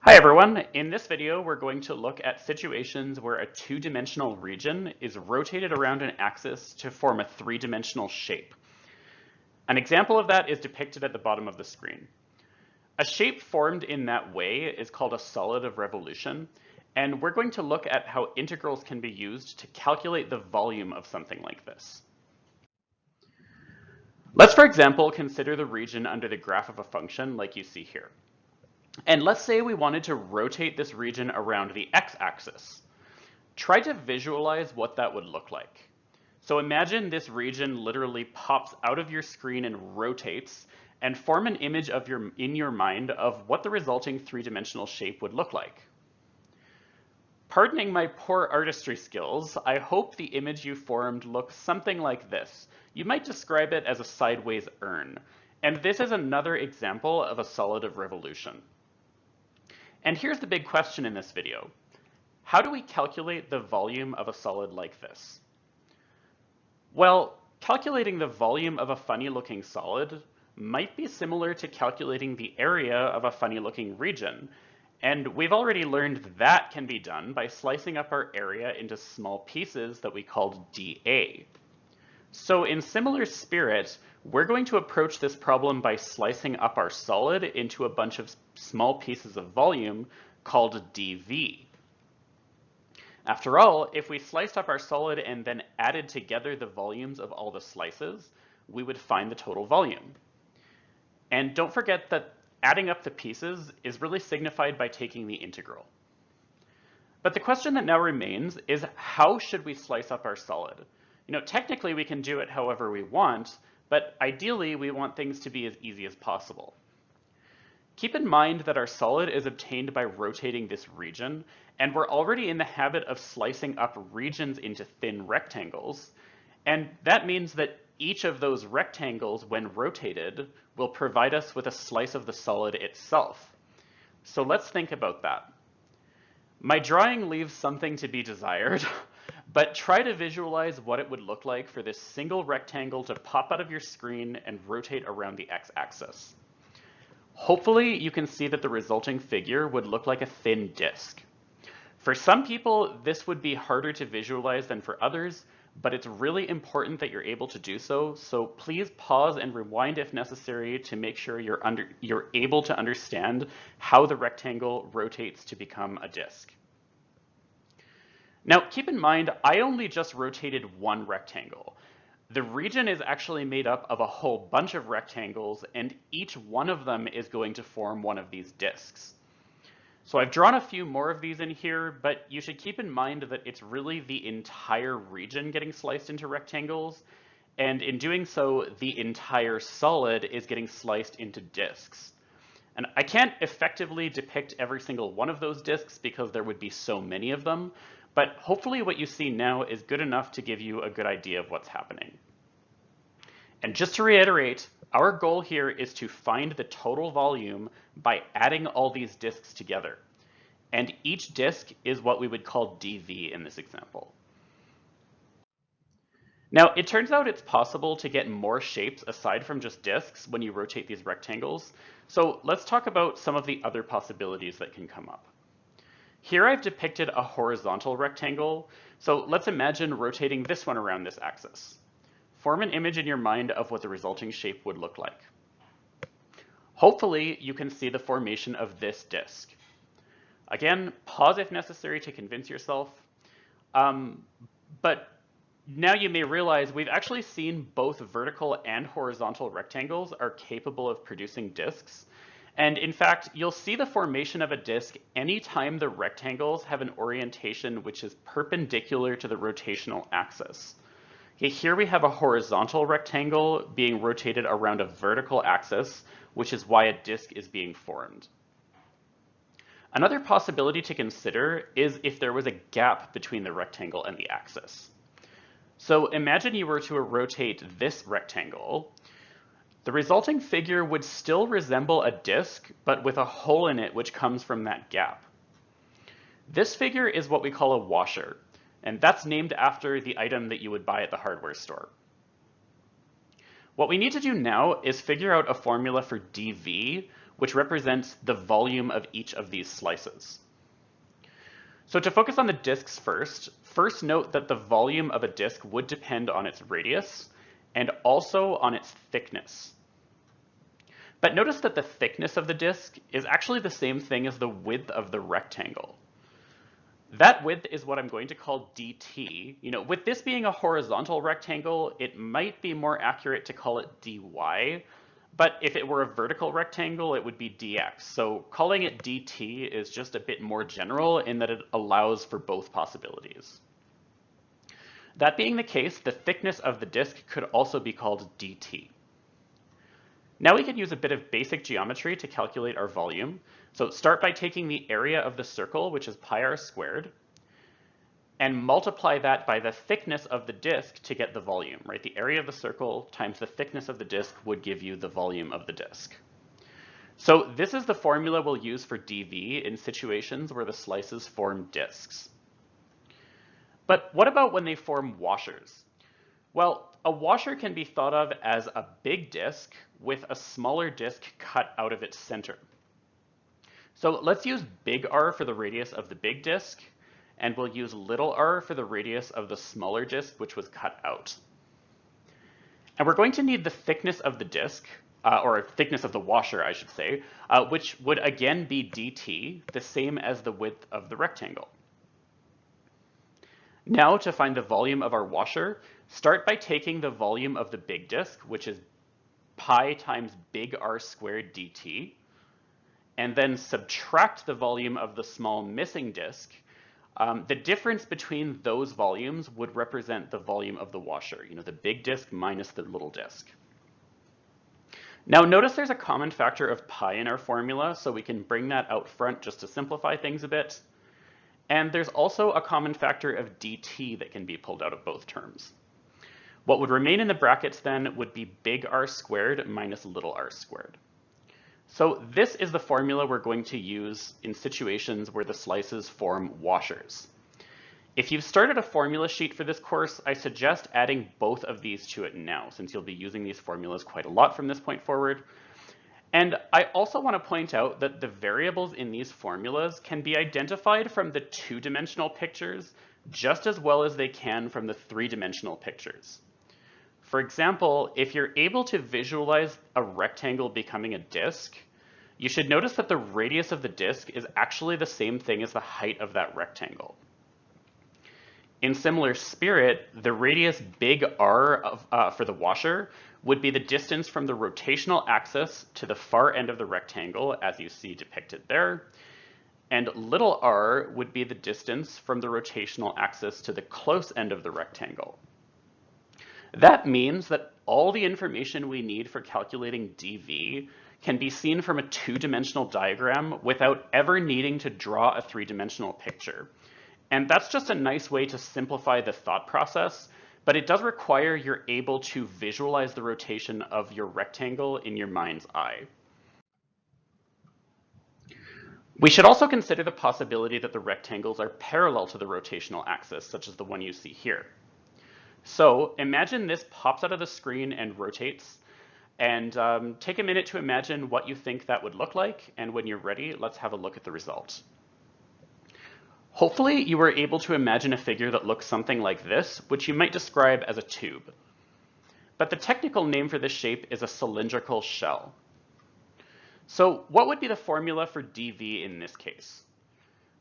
Hi everyone, in this video we're going to look at situations where a two-dimensional region is rotated around an axis to form a three-dimensional shape. An example of that is depicted at the bottom of the screen. A shape formed in that way is called a solid of revolution, and we're going to look at how integrals can be used to calculate the volume of something like this. Let's, for example, consider the region under the graph of a function like you see here. And let's say we wanted to rotate this region around the x-axis. Try to visualize what that would look like. So imagine this region literally pops out of your screen and rotates, and form an image in your mind of what the resulting three-dimensional shape would look like. Pardoning my poor artistry skills, I hope the image you formed looks something like this. You might describe it as a sideways urn, and this is another example of a solid of revolution. And here's the big question in this video. How do we calculate the volume of a solid like this? Well, calculating the volume of a funny-looking solid might be similar to calculating the area of a funny-looking region, and we've already learned that can be done by slicing up our area into small pieces that we called dA. So in similar spirit, we're going to approach this problem by slicing up our solid into a bunch of small pieces of volume called dV. After all, if we sliced up our solid and then added together the volumes of all the slices, we would find the total volume. And don't forget that adding up the pieces is really signified by taking the integral. But the question that now remains is, how should we slice up our solid? Technically we can do it however we want, but ideally we want things to be as easy as possible. Keep in mind that our solid is obtained by rotating this region, and we're already in the habit of slicing up regions into thin rectangles, and that means that each of those rectangles, when rotated, will provide us with a slice of the solid itself. So let's think about that. My drawing leaves something to be desired, but try to visualize what it would look like for this single rectangle to pop out of your screen and rotate around the x-axis. Hopefully you can see that the resulting figure would look like a thin disk. For some people, this would be harder to visualize than for others, but it's really important that you're able to do so, so please pause and rewind if necessary to make sure you're able to understand how the rectangle rotates to become a disk. Now keep in mind, I only just rotated one rectangle. The region is actually made up of a whole bunch of rectangles, and each one of them is going to form one of these disks. So I've drawn a few more of these in here, but you should keep in mind that it's really the entire region getting sliced into rectangles, and in doing so, the entire solid is getting sliced into disks. And I can't effectively depict every single one of those disks because there would be so many of them, but hopefully what you see now is good enough to give you a good idea of what's happening. And just to reiterate, our goal here is to find the total volume by adding all these disks together. And each disk is what we would call dV in this example. Now, it turns out it's possible to get more shapes aside from just disks when you rotate these rectangles. So let's talk about some of the other possibilities that can come up. Here I've depicted a horizontal rectangle. So let's imagine rotating this one around this axis. Form an image in your mind of what the resulting shape would look like. Hopefully, you can see the formation of this disk. Again, pause if necessary to convince yourself. But now you may realize we've actually seen both vertical and horizontal rectangles are capable of producing disks. And in fact, you'll see the formation of a disk anytime the rectangles have an orientation which is perpendicular to the rotational axis. Okay, here we have a horizontal rectangle being rotated around a vertical axis, which is why a disk is being formed. Another possibility to consider is if there was a gap between the rectangle and the axis. So imagine you were to rotate this rectangle. The resulting figure would still resemble a disk, but with a hole in it which comes from that gap. This figure is what we call a washer, and that's named after the item that you would buy at the hardware store. What we need to do now is figure out a formula for dV, which represents the volume of each of these slices. So to focus on the disks first note that the volume of a disk would depend on its radius and also on its thickness. But notice that the thickness of the disk is actually the same thing as the width of the rectangle. That width is what I'm going to call dt. With this being a horizontal rectangle, it might be more accurate to call it dy, but if it were a vertical rectangle, it would be dx. So calling it dt is just a bit more general in that it allows for both possibilities. That being the case, the thickness of the disk could also be called dt. Now we can use a bit of basic geometry to calculate our volume. So start by taking the area of the circle, which is pi r squared, and multiply that by the thickness of the disk to get the volume, right? The area of the circle times the thickness of the disk would give you the volume of the disk. So this is the formula we'll use for dV in situations where the slices form disks. But what about when they form washers? Well, a washer can be thought of as a big disk with a smaller disk cut out of its center. So let's use big R for the radius of the big disk, and we'll use little r for the radius of the smaller disk, which was cut out. And we're going to need the thickness of the disk, or thickness of the washer, I should say, which would again be dt, the same as the width of the rectangle. Now to find the volume of our washer, start by taking the volume of the big disk, which is pi times big R squared dt, and then subtract the volume of the small missing disk. The difference between those volumes would represent the volume of the washer, the big disk minus the little disk. Now notice there's a common factor of pi in our formula, so we can bring that out front just to simplify things a bit. And there's also a common factor of dt that can be pulled out of both terms. What would remain in the brackets then would be big R squared minus little r squared. So this is the formula we're going to use in situations where the slices form washers. If you've started a formula sheet for this course, I suggest adding both of these to it now, since you'll be using these formulas quite a lot from this point forward. And I also want to point out that the variables in these formulas can be identified from the two-dimensional pictures just as well as they can from the three-dimensional pictures. For example, if you're able to visualize a rectangle becoming a disk, you should notice that the radius of the disk is actually the same thing as the height of that rectangle. In similar spirit, the radius big R for the washer would be the distance from the rotational axis to the far end of the rectangle, as you see depicted there, and little r would be the distance from the rotational axis to the close end of the rectangle. That means that all the information we need for calculating dV can be seen from a two-dimensional diagram without ever needing to draw a three-dimensional picture. And that's just a nice way to simplify the thought process, but it does require you're able to visualize the rotation of your rectangle in your mind's eye. We should also consider the possibility that the rectangles are parallel to the rotational axis, such as the one you see here. So imagine this pops out of the screen and rotates, and take a minute to imagine what you think that would look like, and when you're ready, let's have a look at the result. Hopefully you were able to imagine a figure that looks something like this, which you might describe as a tube. But the technical name for this shape is a cylindrical shell. So what would be the formula for dV in this case?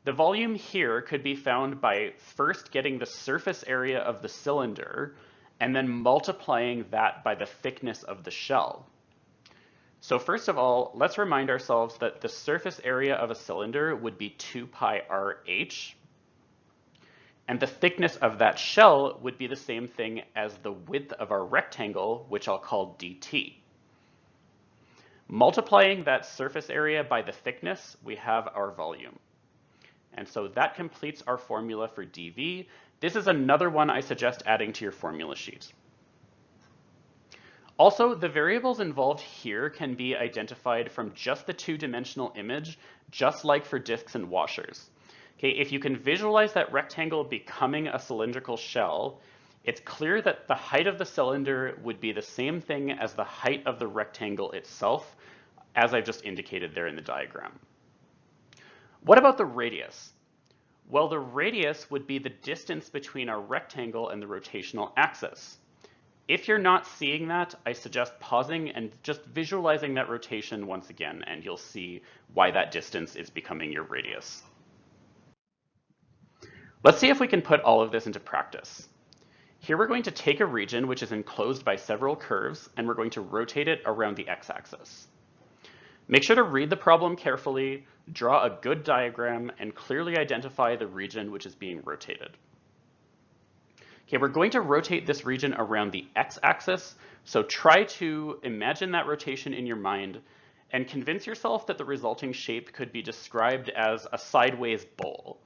The volume here could be found by first getting the surface area of the cylinder and then multiplying that by the thickness of the shell. So first of all, let's remind ourselves that the surface area of a cylinder would be 2 pi RH, and the thickness of that shell would be the same thing as the width of our rectangle, which I'll call dt. Multiplying that surface area by the thickness, we have our volume. And so that completes our formula for dV. This is another one I suggest adding to your formula sheet. Also, the variables involved here can be identified from just the two-dimensional image, just like for disks and washers. Okay, if you can visualize that rectangle becoming a cylindrical shell, it's clear that the height of the cylinder would be the same thing as the height of the rectangle itself, as I've just indicated there in the diagram. What about the radius? Well, the radius would be the distance between our rectangle and the rotational axis. If you're not seeing that, I suggest pausing and just visualizing that rotation once again, and you'll see why that distance is becoming your radius. Let's see if we can put all of this into practice. Here we're going to take a region which is enclosed by several curves, and we're going to rotate it around the x-axis. Make sure to read the problem carefully, draw a good diagram, and clearly identify the region which is being rotated. Okay, we're going to rotate this region around the x-axis, so try to imagine that rotation in your mind and convince yourself that the resulting shape could be described as a sideways bowl.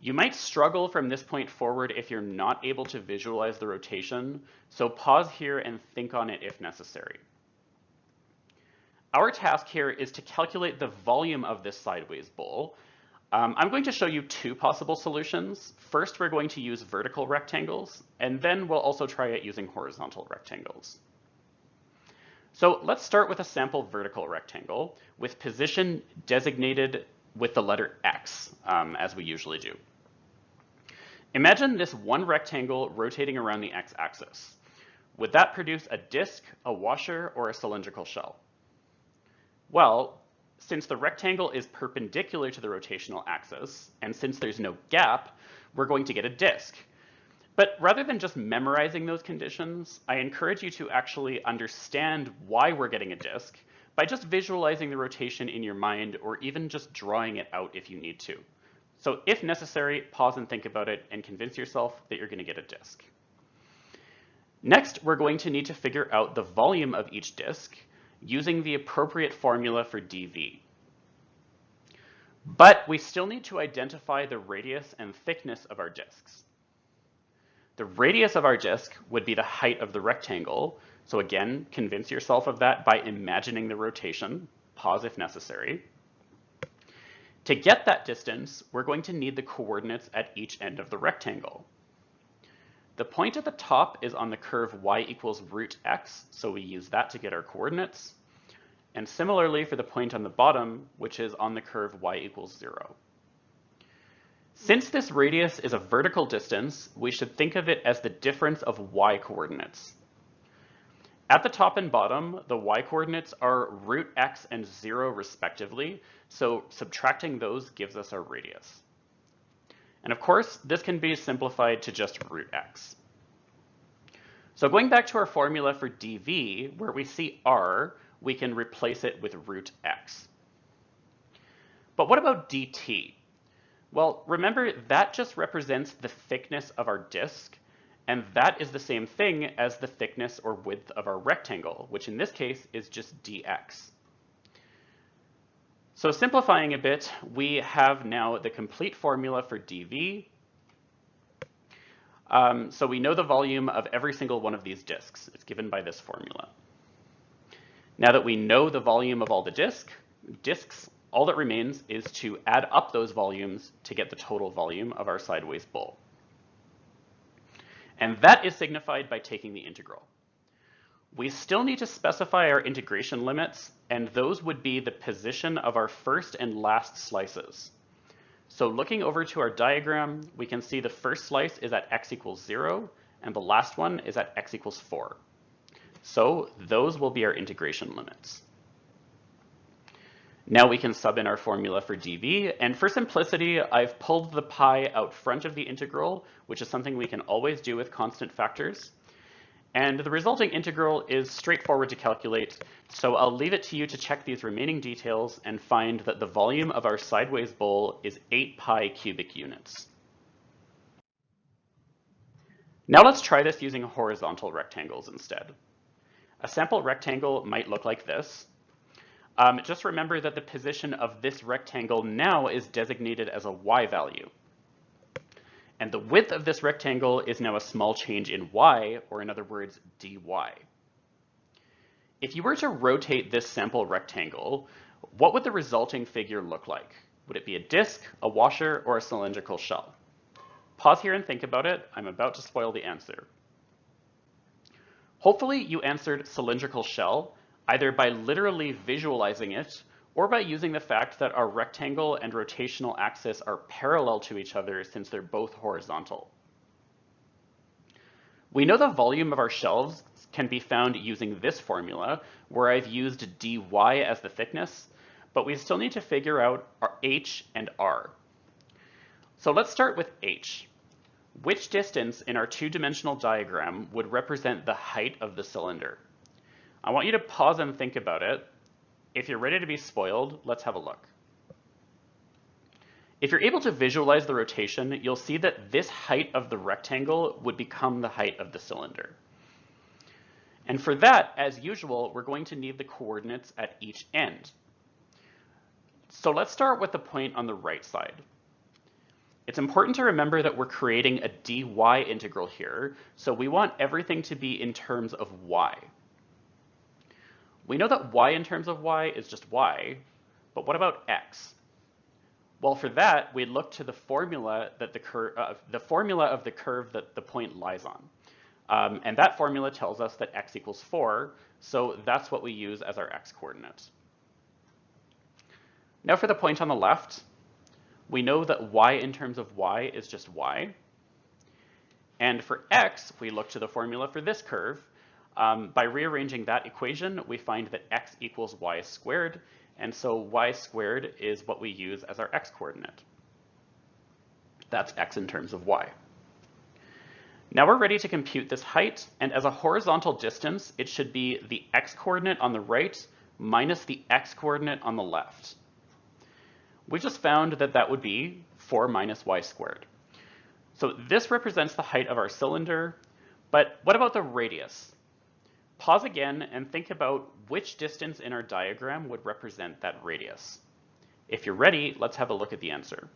You might struggle from this point forward if you're not able to visualize the rotation, so pause here and think on it if necessary. Our task here is to calculate the volume of this sideways bowl. I'm going to show you two possible solutions. First, we're going to use vertical rectangles, and then we'll also try it using horizontal rectangles. So let's start with a sample vertical rectangle with position designated with the letter X, as we usually do. Imagine this one rectangle rotating around the x-axis. Would that produce a disk, a washer, or a cylindrical shell? Well, since the rectangle is perpendicular to the rotational axis, and since there's no gap, we're going to get a disk. But rather than just memorizing those conditions, I encourage you to actually understand why we're getting a disk by just visualizing the rotation in your mind, or even just drawing it out if you need to. So if necessary, pause and think about it and convince yourself that you're going to get a disk. Next, we're going to need to figure out the volume of each disk using the appropriate formula for dV. But we still need to identify the radius and thickness of our disks. The radius of our disk would be the height of the rectangle. So again, convince yourself of that by imagining the rotation. Pause if necessary. To get that distance, we're going to need the coordinates at each end of the rectangle. The point at the top is on the curve y equals root x, so we use that to get our coordinates. And similarly for the point on the bottom, which is on the curve y equals 0. Since this radius is a vertical distance, we should think of it as the difference of y coordinates. At the top and bottom, the y coordinates are root x and 0 respectively, so subtracting those gives us our radius. And of course, this can be simplified to just root x. So going back to our formula for dV, where we see r, we can replace it with root x. But what about dt? Well, remember that just represents the thickness of our disk, and that is the same thing as the thickness or width of our rectangle, which in this case is just dx. So simplifying a bit, we have now the complete formula for dV. So we know the volume of every single one of these disks. It's given by this formula. Now that we know the volume of all the disks, all that remains is to add up those volumes to get the total volume of our sideways bowl. And that is signified by taking the integral. We still need to specify our integration limits, and those would be the position of our first and last slices. So looking over to our diagram, we can see the first slice is at x equals 0, and the last one is at x equals 4. So those will be our integration limits. Now we can sub in our formula for dV, and for simplicity, I've pulled the pi out front of the integral, which is something we can always do with constant factors. And the resulting integral is straightforward to calculate, so I'll leave it to you to check these remaining details and find that the volume of our sideways bowl is 8 pi cubic units. Now let's try this using horizontal rectangles instead. A sample rectangle might look like this. Just remember that the position of this rectangle now is designated as a y value. And the width of this rectangle is now a small change in y, or in other words, dy. If you were to rotate this sample rectangle, what would the resulting figure look like? Would it be a disk, a washer, or a cylindrical shell? Pause here and think about it. I'm about to spoil the answer. Hopefully you answered cylindrical shell. either by literally visualizing it or by using the fact that our rectangle and rotational axis are parallel to each other since they're both horizontal. We know the volume of our shelves can be found using this formula, where I've used dy as the thickness, but we still need to figure out our h and r. So let's start with h. Which distance in our two-dimensional diagram would represent the height of the cylinder? I want you to pause and think about it. If you're ready to be spoiled, let's have a look. If you're able to visualize the rotation, you'll see that this height of the rectangle would become the height of the cylinder. And for that, as usual, we're going to need the coordinates at each end. So let's start with the point on the right side. It's important to remember that we're creating a dy integral here, so we want everything to be in terms of y. We know that y in terms of y is just y, but what about x? Well, for that, we'd look to the formula that the formula of the curve that the point lies on. And that formula tells us that x equals 4, so that's what we use as our x coordinate. Now for the point on the left, we know that y in terms of y is just y. And for x, we look to the formula for this curve. By rearranging that equation, we find that x equals y squared, and so y squared is what we use as our x coordinate. That's x in terms of y. Now we're ready to compute this height, and as a horizontal distance, it should be the x coordinate on the right minus the x coordinate on the left. We just found that that would be 4 minus y squared. So this represents the height of our cylinder, but what about the radius? Pause again and think about which distance in our diagram would represent that radius. If you're ready, let's have a look at the answer.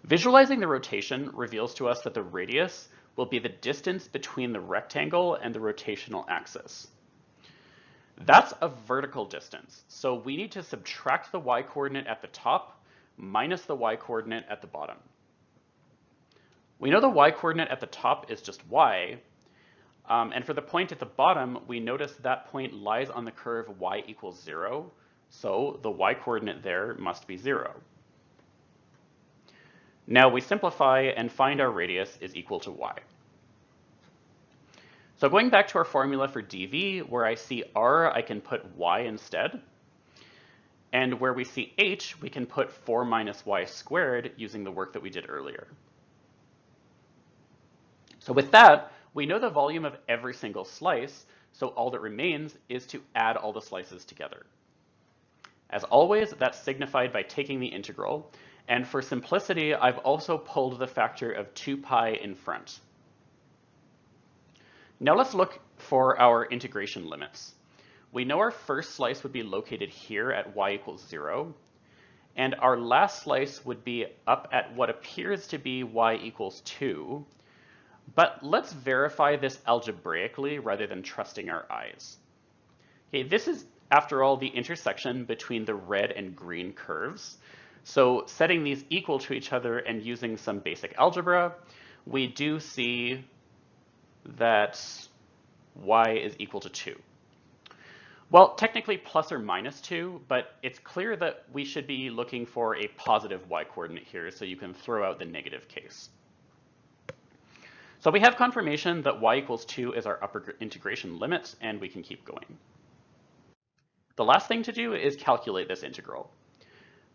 Visualizing the rotation reveals to us that the radius will be the distance between the rectangle and the rotational axis. That's a vertical distance, so we need to subtract the y-coordinate at the top minus the y-coordinate at the bottom. We know the y-coordinate at the top is just y, and for the point at the bottom, we notice that point lies on the curve y equals 0, so the y-coordinate there must be 0. Now we simplify and find our radius is equal to y. So going back to our formula for dv, where I see r, I can put y instead. And where we see h, we can put 4 minus y squared using the work that we did earlier. So with that, we know the volume of every single slice, so all that remains is to add all the slices together. As always, that's signified by taking the integral, and for simplicity, I've also pulled the factor of 2 pi in front. Now let's look for our integration limits. We know our first slice would be located here at y equals 0, and our last slice would be up at what appears to be y equals 2, but let's verify this algebraically rather than trusting our eyes. Okay, this is, after all, the intersection between the red and green curves. So setting these equal to each other and using some basic algebra, we do see that y is equal to 2. Well, technically plus or minus 2, but it's clear that we should be looking for a positive y-coordinate here, so you can throw out the negative case. So we have confirmation that y equals 2 is our upper integration limit, and we can keep going. The last thing to do is calculate this integral.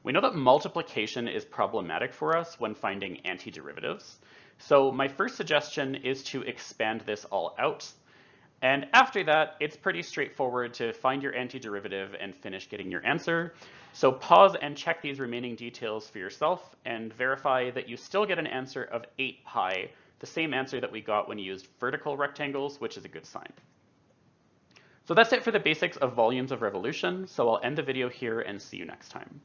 We know that multiplication is problematic for us when finding antiderivatives, so my first suggestion is to expand this all out. And after that, it's pretty straightforward to find your antiderivative and finish getting your answer. So pause and check these remaining details for yourself and verify that you still get an answer of 8 pi, the same answer that we got when you used vertical rectangles, which is a good sign. So that's it for the basics of volumes of revolution, so I'll end the video here and see you next time.